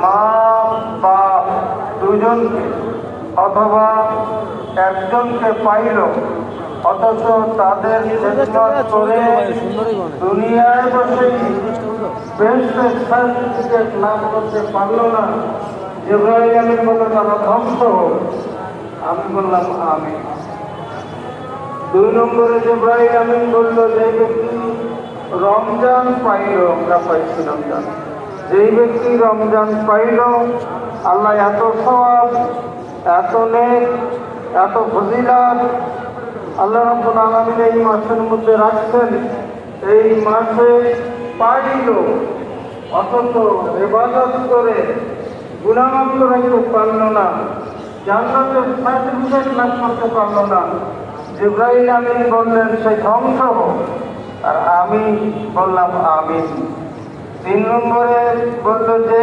মা বাপ দুজনকে অথবা একজনকে পাইল, অথচ তাদের খেদমত করে দুনিয়ায় বসে বেহেশতের সার্টিফিকেট লাভ করতে পারল না। জিবরাইল আমিন বলল তারা ধ্বংস হোক। আমি বললাম আমিন। 2 নম্বরে জিবরাইল আমিন বলল যে ব্যক্তি রমজান পাইল, আমরা পাইছি রমজান, যেই ব্যক্তি রমজান পাইল, আল্লাহ এত সওয়াব, এত নেক, এত ফজিলত আল্লাহ রাব্বুল আলামিন এই মাসের মধ্যে রাখছেন। এই মাসে পাইল, অথচ ইবাদত করে গুনাহ মাফ করতে পারল না, জান্নাতের সার্টিফিকেট লাভ করতে পারল না। জিবরাইল আমিন বললেন সে ধ্বংস হোক, আর আমি বললাম আমিন। 3 নম্বরে বলল যে